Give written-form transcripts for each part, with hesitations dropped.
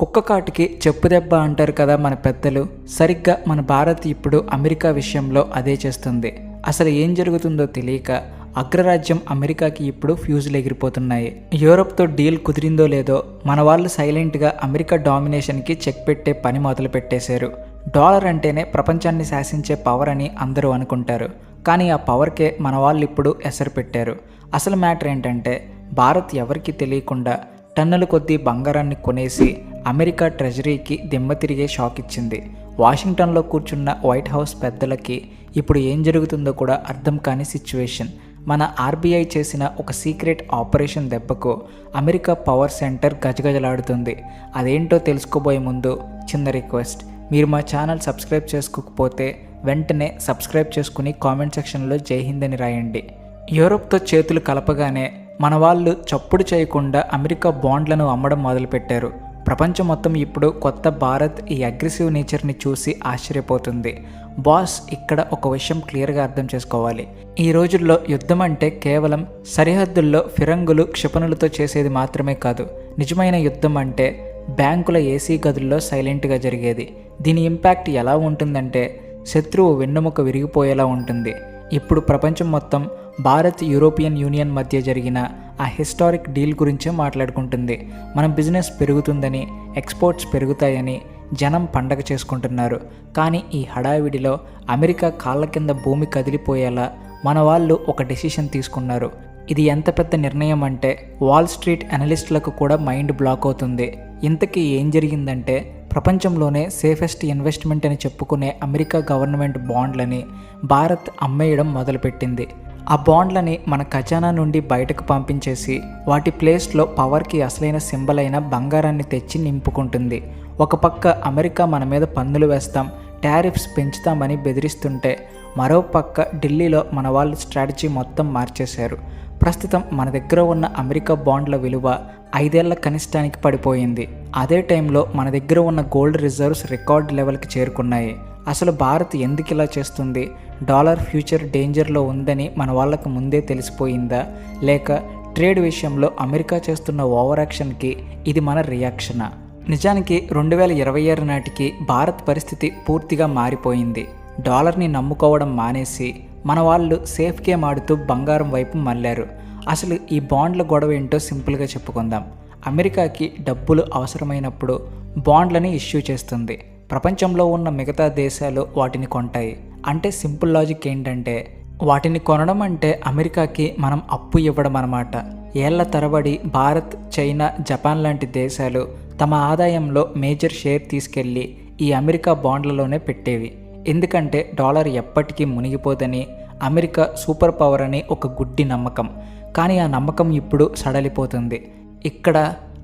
కుక్క కాటుకి చెప్పు దెబ్బ అంటారు కదా మన పెద్దలు. సరిగ్గా మన భారత్ ఇప్పుడు అమెరికా విషయంలో అదే చేస్తుంది. అసలు ఏం జరుగుతుందో తెలియక అగ్రరాజ్యం అమెరికాకి ఇప్పుడు ఫ్యూజులు ఎగిరిపోతున్నాయి. యూరోప్తో డీల్ కుదిరిందో లేదో మన వాళ్ళు సైలెంట్గా అమెరికా డామినేషన్కి చెక్ పెట్టే పని మొదలు పెట్టేశారు. డాలర్ అంటేనే ప్రపంచాన్ని శాసించే పవర్ అని అందరూ అనుకుంటారు. కానీ ఆ పవర్కే మన వాళ్ళు ఇప్పుడు ఎసరు పెట్టారు. అసలు మ్యాటర్ ఏంటంటే భారత్ ఎవరికి తెలియకుండా టన్నుల కొద్దీ బంగారాన్ని కొనేసి అమెరికా ట్రెజరీకి దిమ్మ తిరిగే షాక్ ఇచ్చింది. వాషింగ్టన్లో కూర్చున్న వైట్ హౌస్ పెద్దలకి ఇప్పుడు ఏం జరుగుతుందో కూడా అర్థం కాని సిచ్యువేషన్. మన ఆర్బీఐ చేసిన ఒక సీక్రెట్ ఆపరేషన్ దెబ్బకు అమెరికా పవర్ సెంటర్ గజగజలాడుతుంది. అదేంటో తెలుసుకోబోయే ముందు చిన్న రిక్వెస్ట్, మీరు మా ఛానల్ సబ్స్క్రైబ్ చేసుకోకపోతే వెంటనే సబ్స్క్రైబ్ చేసుకుని కామెంట్ సెక్షన్లో జై హింద్ అని రాయండి. యూరోప్తో చేతులు కలపగానే మన వాళ్ళు చప్పుడు చేయకుండా అమెరికా బాండ్లను అమ్మడం మొదలుపెట్టారు. ప్రపంచం మొత్తం ఇప్పుడు కొత్త భారత్ ఈ అగ్రెసివ్ నేచర్ని చూసి ఆశ్చర్యపోతుంది. బాస్, ఇక్కడ ఒక విషయం క్లియర్గా అర్థం చేసుకోవాలి. ఈ రోజుల్లో యుద్ధం అంటే కేవలం సరిహద్దుల్లో ఫిరంగులు క్షిపణులతో చేసేది మాత్రమే కాదు. నిజమైన యుద్ధం అంటే బ్యాంకుల ఏసీ గదుల్లో సైలెంట్గా జరిగేది. దీని ఇంపాక్ట్ ఎలా ఉంటుందంటే శత్రువు వెన్నెముక విరిగిపోయేలా ఉంటుంది. ఇప్పుడు ప్రపంచం మొత్తం భారత్ యూరోపియన్ యూనియన్ మధ్య జరిగిన ఆ హిస్టారిక్ డీల్ గురించే మాట్లాడుకుంటుంది. మన బిజినెస్ పెరుగుతుందని, ఎక్స్పోర్ట్స్ పెరుగుతాయని జనం పండగ చేసుకుంటున్నారు. కానీ ఈ హడావిడిలో అమెరికా కాళ్ళ కింద భూమి కదిలిపోయేలా మన వాళ్ళు ఒక డెసిషన్ తీసుకున్నారు. ఇది ఎంత పెద్ద నిర్ణయం అంటే వాల్ స్ట్రీట్ అనలిస్టులకు కూడా మైండ్ బ్లాక్ అవుతుంది. ఇంతకీ ఏం జరిగిందంటే ప్రపంచంలోనే సేఫెస్ట్ ఇన్వెస్ట్మెంట్ అని చెప్పుకునే అమెరికా గవర్నమెంట్ బాండ్లని భారత్ అమ్మేయడం మొదలుపెట్టింది. ఆ బాండ్లని మన ఖజానా నుండి బయటకు పంపించేసి వాటి ప్లేస్లో పవర్కి అసలైన సింబల్ అయిన బంగారాన్ని తెచ్చి నింపుకుంటుంది. ఒక పక్క అమెరికా మన మీద పన్నులు వేస్తాం, టారిఫ్స్ పెంచుతామని బెదిరిస్తుంటే మరో పక్క ఢిల్లీలో మన వాళ్ళు స్ట్రాటజీ మొత్తం మార్చేశారు. ప్రస్తుతం మన దగ్గర ఉన్న అమెరికా బాండ్ల విలువ 5 ఏళ్ల కనిష్టానికి పడిపోయింది. అదే టైంలో మన దగ్గర ఉన్న గోల్డ్ రిజర్వ్స్ రికార్డ్ లెవెల్కి చేరుకున్నాయి. అసలు భారత్ ఎందుకు ఇలా చేస్తుంది? డాలర్ ఫ్యూచర్ డేంజర్లో ఉందని మన వాళ్ళకు ముందే తెలిసిపోయిందా, లేక ట్రేడ్ విషయంలో అమెరికా చేస్తున్న ఓవర్ యాక్షన్కి ఇది మన రియాక్షనా? నిజానికి 2026 నాటికి భారత్ పరిస్థితి పూర్తిగా మారిపోయింది. డాలర్ని నమ్ముకోవడం మానేసి మన వాళ్ళు సేఫ్ గేమ్ ఆడుతూ బంగారం వైపు మళ్ళారు. అసలు ఈ బాండ్ల గొడవ ఏంటో సింపుల్గా చెప్పుకుందాం. అమెరికాకి డబ్బులు అవసరమైనప్పుడు బాండ్లని ఇష్యూ చేస్తుంది. ప్రపంచంలో ఉన్న మిగతా దేశాలు వాటిని కొంటాయి. అంటే సింపుల్ లాజిక్ ఏంటంటే వాటిని కొనడం అంటే అమెరికాకి మనం అప్పు ఇవ్వడం అన్నమాట. ఏళ్ల తరబడి భారత్, చైనా, జపాన్ లాంటి దేశాలు తమ ఆదాయంలో మేజర్ షేర్ తీసుకెళ్ళి ఈ అమెరికా బాండ్లలోనే పెట్టేవి. ఎందుకంటే డాలర్ ఎప్పటికీ మునిగిపోదని, అమెరికా సూపర్ పవర్ అని ఒక గుడ్డి నమ్మకం. కానీ ఆ నమ్మకం ఇప్పుడు సడలిపోతుంది. ఇక్కడ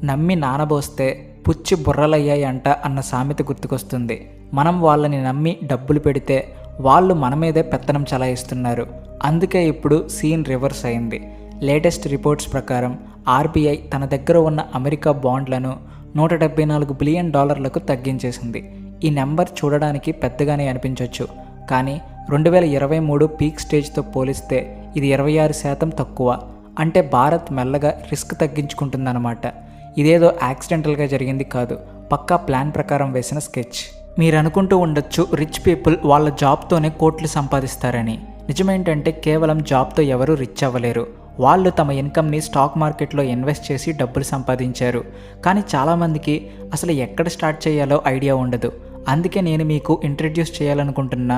నమ్మి నానబోస్తే పుచ్చి బుర్రలయ్యాయి అంట అన్న సామెత గుర్తుకొస్తుంది. మనం వాళ్ళని నమ్మి డబ్బులు పెడితే వాళ్ళు మన మీదే పెత్తనం చలాయిస్తున్నారు. అందుకే ఇప్పుడు సీన్ రివర్స్ అయింది. లేటెస్ట్ రిపోర్ట్స్ ప్రకారం ఆర్బీఐ తన దగ్గర ఉన్న అమెరికా బాండ్లను $174 బిలియన్ తగ్గించేసింది. ఈ నెంబర్ చూడడానికి పెద్దగానే అనిపించవచ్చు, కానీ 2023 పీక్ స్టేజ్తో పోలిస్తే ఇది 26% తక్కువ. అంటే భారత్ మెల్లగా రిస్క్ తగ్గించుకుంటుందన్నమాట. ఇదేదో యాక్సిడెంటల్గా జరిగింది కాదు, పక్కా ప్లాన్ ప్రకారం వేసిన స్కెచ్. మీరు అనుకుంటూ ఉండొచ్చు రిచ్ పీపుల్ వాళ్ళ జాబ్తోనే కోట్లు సంపాదిస్తారని. నిజమేంటంటే కేవలం జాబ్తో ఎవరూ రిచ్ అవ్వలేరు. వాళ్ళు తమ ఇన్కమ్ని స్టాక్ మార్కెట్లో ఇన్వెస్ట్ చేసి డబ్బులు సంపాదించారు. కానీ చాలామందికి అసలు ఎక్కడ స్టార్ట్ చేయాలో ఐడియా ఉండదు. అందుకే నేను మీకు ఇంట్రడ్యూస్ చేయాలనుకుంటున్న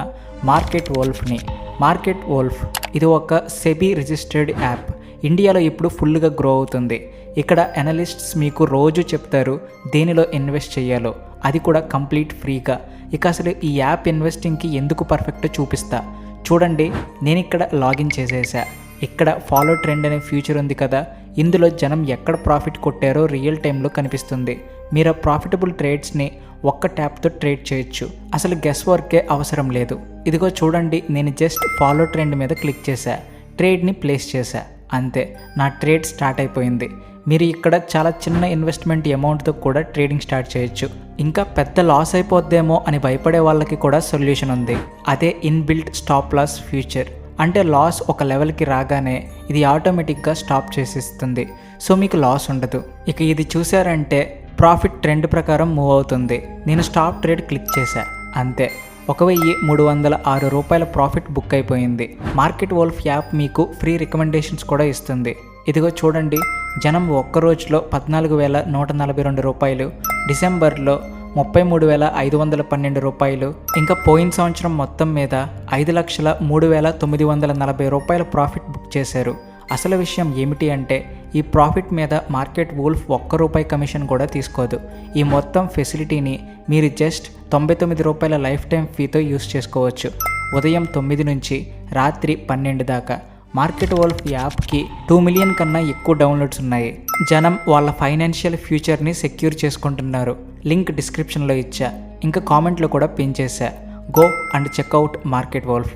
మార్కెట్ వోల్ఫ్ని. మార్కెట్ వోల్ఫ్ ఇది ఒక సెబీ రిజిస్టర్డ్ యాప్. ఇండియాలో ఇప్పుడు ఫుల్గా గ్రో అవుతుంది. ఇక్కడ అనలిస్ట్స్ మీకు రోజు చెప్తారు దేనిలో ఇన్వెస్ట్ చేయాలో, అది కూడా కంప్లీట్ ఫ్రీగా. ఇక అసలు ఈ యాప్ ఇన్వెస్టింగ్కి ఎందుకు పర్ఫెక్టో చూపిస్తా. చూడండి, నేను ఇక్కడ లాగిన్ చేసేసా. ఇక్కడ ఫాలో ట్రెండ్ అనే ఫ్యూచర్ ఉంది కదా, ఇందులో జనం ఎక్కడ ప్రాఫిట్ కొట్టారో రియల్ టైంలో కనిపిస్తుంది. మీరు ఆ ప్రాఫిటబుల్ ట్రేడ్స్ని ఒక్క ట్యాప్తో ట్రేడ్ చేయొచ్చు. అసలు గెస్ వర్కే అవసరం లేదు. ఇదిగో చూడండి, నేను జస్ట్ ఫాలో ట్రెండ్ మీద క్లిక్ చేశా, ట్రేడ్ని ప్లేస్ చేశా, అంతే, నా ట్రేడ్ స్టార్ట్ అయిపోయింది. మీరు ఇక్కడ చాలా చిన్న ఇన్వెస్ట్మెంట్ అమౌంట్తో కూడా ట్రేడింగ్ స్టార్ట్ చేయొచ్చు. ఇంకా పెద్ద లాస్ అయిపోద్దేమో అని భయపడే వాళ్ళకి కూడా సొల్యూషన్ ఉంది. అదే ఇన్బిల్ట్ స్టాప్ లాస్ ఫ్యూచర్. అంటే లాస్ ఒక లెవెల్కి రాగానే ఇది ఆటోమేటిక్గా స్టాప్ చేసేస్తుంది. సో మీకు లాస్ ఉండదు. ఇక ఇది చూసారంటే ప్రాఫిట్ ట్రెండ్ ప్రకారం మూవ్ అవుతుంది. నేను స్టాప్ ట్రేడ్ క్లిక్ చేశా, అంతే 1306 రూపాయల ప్రాఫిట్ బుక్ అయిపోయింది. మార్కెట్ వోల్ఫ్ యాప్ మీకు ఫ్రీ రికమెండేషన్స్ కూడా ఇస్తుంది. ఇదిగో చూడండి, జనం ఒక్క రోజులో 14,142 రూపాయలు, డిసెంబర్లో 33,512 రూపాయలు, ఇంకా పోయిన సంవత్సరం మొత్తం మీద 5,03,940 రూపాయల ప్రాఫిట్ బుక్ చేశారు. అసలు విషయం ఏమిటి అంటే ఈ ప్రాఫిట్ మీద మార్కెట్ వోల్ఫ్ ₹1 కమిషన్ కూడా తీసుకోదు. ఈ మొత్తం ఫెసిలిటీని మీరు జస్ట్ 99 రూపాయల లైఫ్ టైం ఫీతో యూస్ చేసుకోవచ్చు. ఉదయం 9 నుంచి రాత్రి 12 దాకా. మార్కెట్ వోల్ఫ్ యాప్కి 2 మిలియన్ కన్నా ఎక్కువ డౌన్లోడ్స్ ఉన్నాయి. జనం వాళ్ళ ఫైనాన్షియల్ ఫ్యూచర్ని సెక్యూర్ చేసుకుంటున్నారు. లింక్ డిస్క్రిప్షన్లో ఇచ్చా, ఇంకా కామెంట్లో కూడా పిన్ చేశా. Go and checkout market wolf.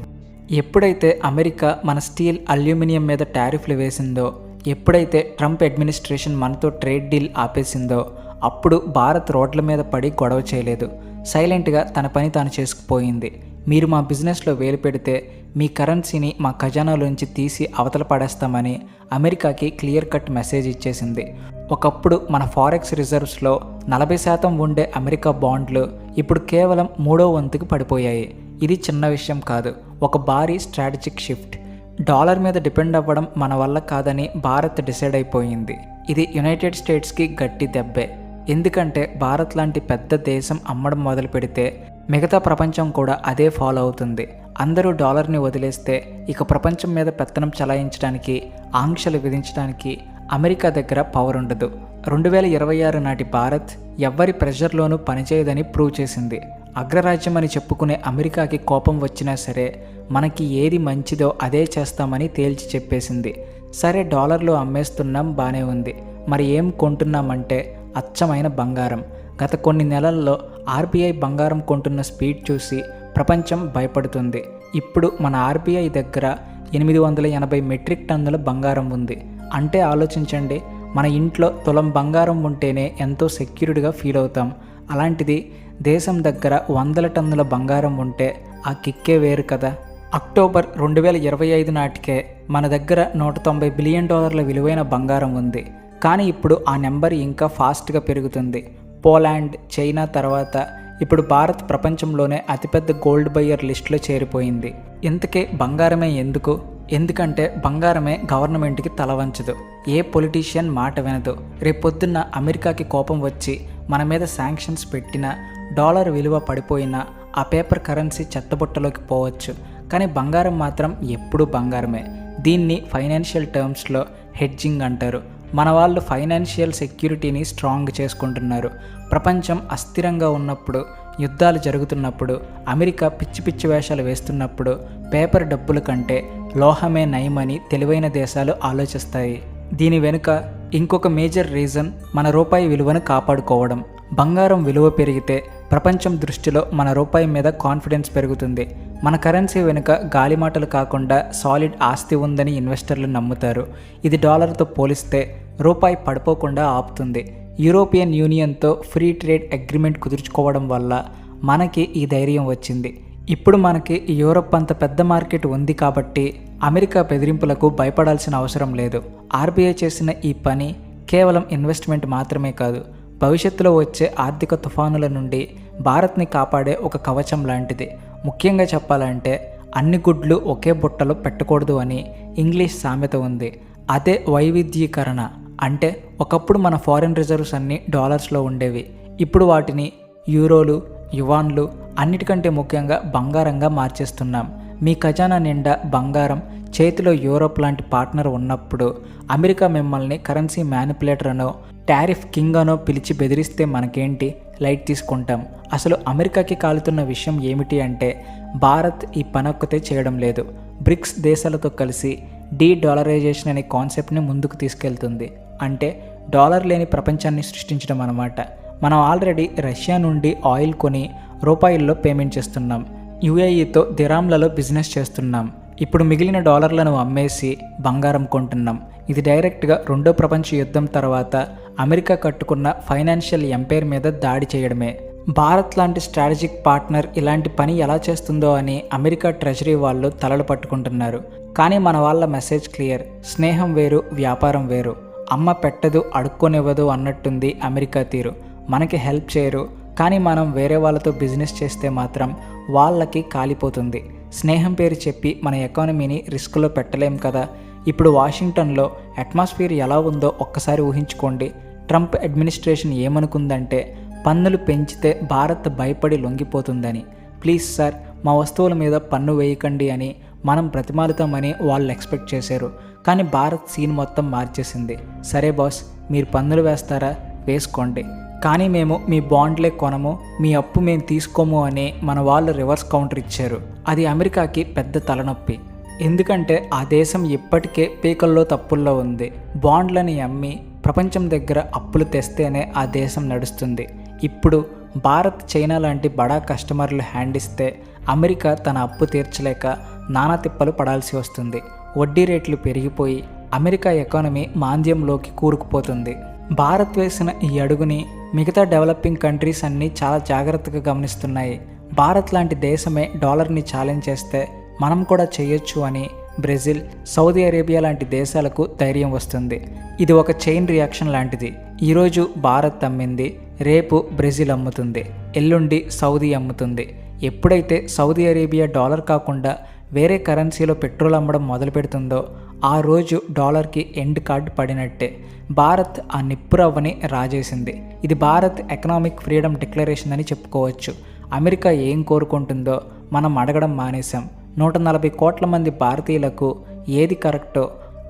ఎప్పుడైతే అమెరికా మన స్టీల్, అల్యూమినియం మీద టారిఫ్లు వేసిందో, ఎప్పుడైతే ట్రంప్ అడ్మినిస్ట్రేషన్ మనతో ట్రేడ్ డీల్ ఆపేసిందో, అప్పుడు భారత్ రోడ్ల మీద పడి గొడవ చేయలేదు. సైలెంట్గా తన పని తాను చేసుకుపోయింది. మీరు మా బిజినెస్లో వేలు పెడితే మీ కరెన్సీని మా ఖజానాలోంచి తీసి అవతల పడేస్తామని అమెరికాకి క్లియర్ కట్ మెసేజ్ ఇచ్చేసింది. ఒకప్పుడు మన ఫారెక్స్ రిజర్వ్స్లో 40% ఉండే అమెరికా బాండ్లు ఇప్పుడు కేవలం 1/3 వంతుకి పడిపోయాయి. ఇది చిన్న విషయం కాదు, ఒక భారీ స్ట్రాటజిక్ షిఫ్ట్. డాలర్ మీద డిపెండ్ అవ్వడం మన వల్ల కాదని భారత్ డిసైడ్ అయిపోయింది. ఇది యునైటెడ్ స్టేట్స్కి గట్టి దెబ్బే. ఎందుకంటే భారత్ లాంటి పెద్ద దేశం అమ్మడం మొదలు పెడితే మిగతా ప్రపంచం కూడా అదే ఫాలో అవుతుంది. అందరూ డాలర్ని వదిలేస్తే ఇక ప్రపంచం మీద పెత్తనం చలాయించడానికి, ఆంక్షలు విధించడానికి అమెరికా దగ్గర పవర్ ఉండదు. 2026 నాటి భారత్ ఎవ్వరి ప్రెషర్లోనూ పనిచేయదని ప్రూవ్ చేసింది. అగ్రరాజ్యం అని చెప్పుకునే అమెరికాకి కోపం వచ్చినా సరే మనకి ఏది మంచిదో అదే చేస్తామని తేల్చి చెప్పేసింది. సరే, డాలర్లో అమ్మేస్తున్నాం, బానే ఉంది. మరి ఏం కొంటున్నామంటే అచ్చమైన బంగారం. గత కొన్ని నెలల్లో ఆర్బీఐ బంగారం కొంటున్న స్పీడ్ చూసి ప్రపంచం భయపడుతుంది. ఇప్పుడు మన ఆర్బీఐ దగ్గర 880 మెట్రిక్ టన్నుల బంగారం ఉంది. అంటే ఆలోచించండి, మన ఇంట్లో తులం బంగారం ఉంటేనే ఎంతో సెక్యూర్డ్గా ఫీల్ అవుతాం. అలాంటిది దేశం దగ్గర 100 టన్నుల బంగారం ఉంటే ఆ కిక్కే వేరు కదా. అక్టోబర్ 2025 నాటికే మన దగ్గర $190 బిలియన్ విలువైన బంగారం ఉంది. కానీ ఇప్పుడు ఆ నెంబర్ ఇంకా ఫాస్ట్గా పెరుగుతుంది. పోలాండ్, చైనా తర్వాత ఇప్పుడు భారత్ ప్రపంచంలోనే అతిపెద్ద గోల్డ్ బయ్యర్ లిస్టులో చేరిపోయింది. ఇంతకే బంగారమే ఎందుకు? ఎందుకంటే బంగారమే గవర్నమెంట్కి తల వంచదు, ఏ పొలిటీషియన్ మాట వినదు. రేపొద్దున్న అమెరికాకి కోపం వచ్చి మన మీద శాంక్షన్స్ పెట్టినా, డాలర్ విలువ పడిపోయినా ఆ పేపర్ కరెన్సీ చెత్తబుట్టలోకి పోవచ్చు. కానీ బంగారం మాత్రం ఎప్పుడూ బంగారమే. దీన్ని ఫైనాన్షియల్ టర్మ్స్లో హెడ్జింగ్ అంటారు. మన వాళ్ళు ఫైనాన్షియల్ సెక్యూరిటీని స్ట్రాంగ్ చేసుకుంటున్నారు. ప్రపంచం అస్థిరంగా ఉన్నప్పుడు, యుద్ధాలు జరుగుతున్నప్పుడు, అమెరికా పిచ్చి పిచ్చి వేషాలు వేస్తున్నప్పుడు పేపర్ డబ్బుల కంటే లోహమే నయమని తెలివైన దేశాలు ఆలోచిస్తాయి. దీని వెనుక ఇంకొక మేజర్ రీజన్ మన రూపాయి విలువను కాపాడుకోవడం. బంగారం విలువ పెరిగితే ప్రపంచం దృష్టిలో మన రూపాయి మీద కాన్ఫిడెన్స్ పెరుగుతుంది. మన కరెన్సీ వెనుక గాలిమాటలు కాకుండా సాలిడ్ ఆస్తి ఉందని ఇన్వెస్టర్లు నమ్ముతారు. ఇది డాలర్తో పోలిస్తే రూపాయి పడిపోకుండా ఆపుతుంది. యూరోపియన్ యూనియన్తో ఫ్రీ ట్రేడ్ అగ్రిమెంట్ కుదుర్చుకోవడం వల్ల మనకి ఈ ధైర్యం వచ్చింది. ఇప్పుడు మనకి యూరోప్ అంత పెద్ద మార్కెట్ ఉంది కాబట్టి అమెరికా బెదిరింపులకు భయపడాల్సిన అవసరం లేదు. ఆర్బీఐ చేసిన ఈ పని కేవలం ఇన్వెస్ట్మెంట్ మాత్రమే కాదు, భవిష్యత్తులో వచ్చే ఆర్థిక తుఫానుల నుండి భారత్ని కాపాడే ఒక కవచం లాంటిది. ముఖ్యంగా చెప్పాలంటే అన్ని గుడ్లు ఒకే బుట్టలో పెట్టకూడదు అని ఇంగ్లీష్ సామెత ఉంది. అదే వైవిధ్యీకరణ. అంటే ఒకప్పుడు మన ఫారిన్ రిజర్వ్స్ అన్నీ డాలర్స్లో ఉండేవి. ఇప్పుడు వాటిని యూరోలు, యువాన్లు, అన్నిటికంటే ముఖ్యంగా బంగారంగా మార్చేస్తున్నాం. మీ ఖజానా నిండా బంగారం, చేతిలో యూరోప్ లాంటి పార్ట్నర్ ఉన్నప్పుడు అమెరికా మిమ్మల్ని కరెన్సీ మ్యానిపులేటర్ అనో, టారిఫ్ కింగ్ అనో పిలిచి బెదిరిస్తే మనకేంటి, లైట్ తీసుకుంటాం. అసలు అమెరికాకి కాలుతున్న విషయం ఏమిటి అంటే భారత్ ఈ పనొక్కతే చేయడం లేదు. బ్రిక్స్ దేశాలతో కలిసి డీడాలరైజేషన్ అనే కాన్సెప్ట్ని ముందుకు తీసుకెళ్తుంది. అంటే డాలర్ లేని ప్రపంచాన్ని సృష్టించడం అన్నమాట. మనం ఆల్రెడీ రష్యా నుండి ఆయిల్ కొని రూపాయల్లో పేమెంట్ చేస్తున్నాం. యుఏఈతో దిరామ్లలో బిజినెస్ చేస్తున్నాం. ఇప్పుడు మిగిలిన డాలర్లను అమ్మేసి బంగారం కొంటున్నాం. ఇది డైరెక్ట్గా రెండో ప్రపంచ యుద్ధం తర్వాత అమెరికా కట్టుకున్న ఫైనాన్షియల్ ఎంపైర్ మీద దాడి చేయడమే. భారత్ లాంటి స్ట్రాటజిక్ పార్ట్నర్ ఇలాంటి పని ఎలా చేస్తుందో అని అమెరికా ట్రెజరీ వాళ్ళు తలలు పట్టుకుంటున్నారు. కానీ మన వాళ్ళ మెసేజ్ క్లియర్. స్నేహం వేరు, వ్యాపారం వేరు. అమ్మ పెట్టదు, అడుక్కొనివ్వదు అన్నట్టుంది అమెరికా తీరు. మనకి హెల్ప్ చేయరు, కానీ మనం వేరే వాళ్ళతో బిజినెస్ చేస్తే మాత్రం వాళ్ళకి కాలిపోతుంది. స్నేహం పేరు చెప్పి మన ఎకానమీని రిస్క్లో పెట్టలేం కదా. ఇప్పుడు వాషింగ్టన్లో అట్మాస్ఫియర్ ఎలా ఉందో ఒక్కసారి ఊహించుకోండి. ట్రంప్ అడ్మినిస్ట్రేషన్ ఏమనుకుందంటే పన్నులు పెంచితే భారత్ భయపడి లొంగిపోతుందని. ప్లీజ్ సార్, మా వస్తువుల మీద పన్ను వేయకండి అని మనం బ్రతిమాలుతామని వాళ్ళు ఎక్స్పెక్ట్ చేశారు. కానీ భారత్ సీన్ మొత్తం మార్చేసింది. సరే బాస్, మీరు పన్నులు వేస్తారా, వేసుకోండి, కానీ మేము మీ బాండ్లే కొనము, మీ అప్పు మేము తీసుకోము అని మన వాళ్ళు రివర్స్ కౌంటర్ ఇచ్చారు. అది అమెరికాకి పెద్ద తలనొప్పి. ఎందుకంటే ఆ దేశం ఇప్పటికే పీకల్లో తప్పుల్లో ఉంది. బాండ్లని అమ్మి ప్రపంచం దగ్గర అప్పులు తెస్తేనే ఆ దేశం నడుస్తుంది. ఇప్పుడు భారత్, చైనా లాంటి బడా కస్టమర్లు హ్యాండ్ ఇస్తే అమెరికా తన అప్పు తీర్చలేక నానా తిప్పలు పడాల్సి వస్తుంది. వడ్డీ రేట్లు పెరిగిపోయి అమెరికా ఎకానమీ మాంద్యంలోకి కూరుకుపోతుంది. భారత్ వేసిన ఈ అడుగుని మిగతా డెవలపింగ్ కంట్రీస్ అన్నీ చాలా జాగ్రత్తగా గమనిస్తున్నాయి. భారత్ లాంటి దేశమే డాలర్ని ఛాలెంజ్ చేస్తే మనం కూడా చేయొచ్చు అని బ్రెజిల్, సౌదీ అరేబియా లాంటి దేశాలకు ధైర్యం వస్తుంది. ఇది ఒక చైన్ రియాక్షన్ లాంటిది. ఈరోజు భారత్ అమ్మింది, రేపు బ్రెజిల్ అమ్ముతుంది, ఎల్లుండి సౌదీ అమ్ముతుంది. ఎప్పుడైతే సౌదీ అరేబియా డాలర్ కాకుండా వేరే కరెన్సీలో పెట్రోల్ అమ్మడం మొదలు పెడుతుందో ఆ రోజు డాలర్కి ఎండ్ కార్డ్ పడినట్టే. భారత్ ఆ నిప్పురవ్వని రాజేసింది. ఇది భారత్ ఎకనామిక్ ఫ్రీడమ్ డిక్లరేషన్ అని చెప్పుకోవచ్చు. అమెరికా ఏం కోరుకుంటుందో మనం అడగడం మానేశాం. 140 కోట్ల మంది భారతీయులకు ఏది కరెక్టో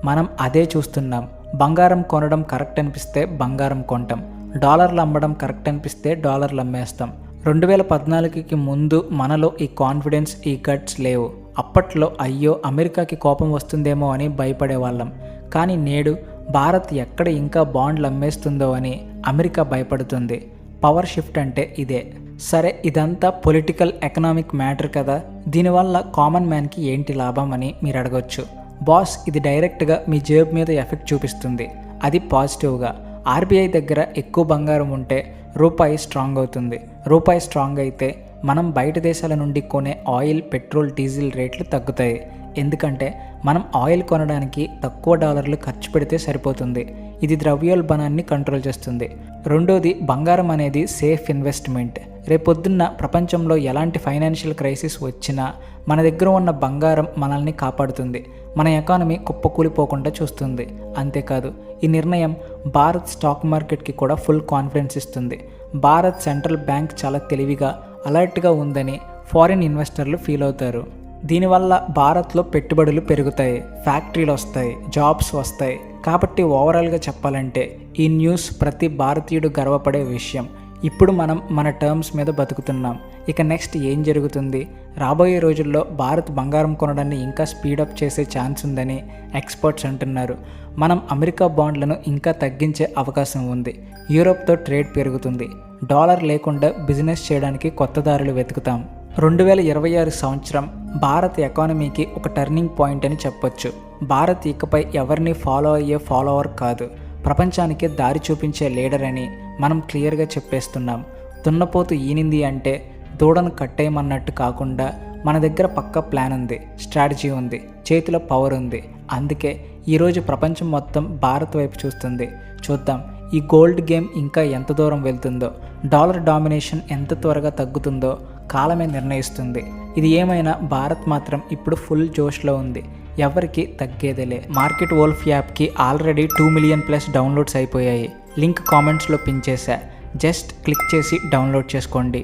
మనం అదే చూస్తున్నాం. బంగారం కొనడం కరెక్ట్ అనిపిస్తే బంగారం కొంటాం, డాలర్లు అమ్మడం కరెక్ట్ అనిపిస్తే డాలర్లు అమ్మేస్తాం. 2014కి ముందు మనలో ఈ కాన్ఫిడెన్స్, ఈ గట్స్ లేవు. అప్పట్లో అయ్యో అమెరికాకి కోపం వస్తుందేమో అని భయపడేవాళ్ళం. కానీ నేడు భారత్ ఎక్కడ ఇంకా బాండ్లు అమ్మేస్తుందో అని అమెరికా భయపడుతుంది. పవర్ షిఫ్ట్ అంటే ఇదే. సరే, ఇదంతా పొలిటికల్ ఎకనామిక్ మ్యాటర్ కదా, దీనివల్ల కామన్ మ్యాన్కి ఏంటి లాభం అని మీరు అడగొచ్చు. బాస్, ఇది డైరెక్ట్గా మీ జేబు మీద ఎఫెక్ట్ చూపిస్తుంది. అది పాజిటివ్గా. ఆర్బీఐ దగ్గర ఎక్కువ బంగారం ఉంటే రూపాయి స్ట్రాంగ్ అవుతుంది. రూపాయి స్ట్రాంగ్ అయితే మనం బయట దేశాల నుండి కొనే ఆయిల్, పెట్రోల్, డీజిల్ రేట్లు తగ్గుతాయి. ఎందుకంటే మనం ఆయిల్ కొనడానికి తక్కువ డాలర్లు ఖర్చు పెడితే సరిపోతుంది. ఇది ద్రవ్యోల్బణాన్ని కంట్రోల్ చేస్తుంది. రెండోది, బంగారం అనేది సేఫ్ ఇన్వెస్ట్మెంట్. రేపొద్దున్న ప్రపంచంలో ఎలాంటి ఫైనాన్షియల్ క్రైసిస్ వచ్చినా మన దగ్గర ఉన్న బంగారం మనల్ని కాపాడుతుంది, మన ఎకానమీ కుప్పకూలిపోకుండా చూస్తుంది. అంతేకాదు, ఈ నిర్ణయం భారత్ స్టాక్ మార్కెట్కి కూడా ఫుల్ కాన్ఫిడెన్స్ ఇస్తుంది. భారత్ సెంట్రల్ బ్యాంక్ చాలా తెలివిగా, అలర్ట్గా ఉందని ఫారిన్ ఇన్వెస్టర్లు ఫీల్ అవుతారు. దీనివల్ల భారత్లో పెట్టుబడులు పెరుగుతాయి, ఫ్యాక్టరీలు వస్తాయి, జాబ్స్ వస్తాయి. కాబట్టి ఓవరాల్గా చెప్పాలంటే ఈ న్యూస్ ప్రతి భారతీయుడు గర్వపడే విషయం. ఇప్పుడు మనం మన టర్మ్స్ మీద బతుకుతున్నాం. ఇక నెక్స్ట్ ఏం జరుగుతుంది? రాబోయే రోజుల్లో భారత్ బంగారం కొనడాన్ని ఇంకా స్పీడప్ చేసే ఛాన్స్ ఉందని ఎక్స్పర్ట్స్ అంటున్నారు. మనం అమెరికా బాండ్లను ఇంకా తగ్గించే అవకాశం ఉంది. యూరోప్తో ట్రేడ్ పెరుగుతుంది. డాలర్ లేకుండా బిజినెస్ చేయడానికి కొత్త దారులు వెతుకుతాం. 2026 సంవత్సరం భారత్ ఎకానమీకి ఒక టర్నింగ్ పాయింట్ అని చెప్పొచ్చు. భారత్ ఇకపై ఎవరిని ఫాలో అయ్యే ఫాలోవర్ కాదు, ప్రపంచానికే దారి చూపించే లీడర్ అని మనం క్లియర్గా చెప్పేస్తున్నాం. దున్నపోతు ఈనింది అంటే దూడను కట్టేయమన్నట్టు కాకుండా మన దగ్గర పక్కా ప్లాన్ ఉంది, స్ట్రాటజీ ఉంది, చేతిలో పవర్ ఉంది. అందుకే ఈరోజు ప్రపంచం మొత్తం భారత్ వైపు చూస్తుంది. చూద్దాం ఈ గోల్డ్ గేమ్ ఇంకా ఎంత దూరం వెళ్తుందో, డాలర్ డామినేషన్ ఎంత త్వరగా తగ్గుతుందో కాలమే నిర్ణయిస్తుంది. ఇది ఏమైనా భారత్ మాత్రం ఇప్పుడు ఫుల్ జోష్లో ఉంది, ఎవరికి తగ్గేదేలే. మార్కెట్ వోల్ఫ్ యాప్కి ఆల్రెడీ 2 మిలియన్ ప్లస్ డౌన్లోడ్స్ అయిపోయాయి. లింక్ కామెంట్స్లో పిన్ చేశా, జస్ట్ క్లిక్ చేసి డౌన్లోడ్ చేసుకోండి.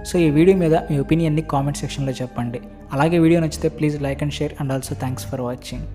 సో ఈ వీడియో మీద మీ ఒపీనియన్ని కామెంట్ సెక్షన్లో చెప్పండి. అలాగే వీడియో నచ్చితే please like and share, and also thanks for watching.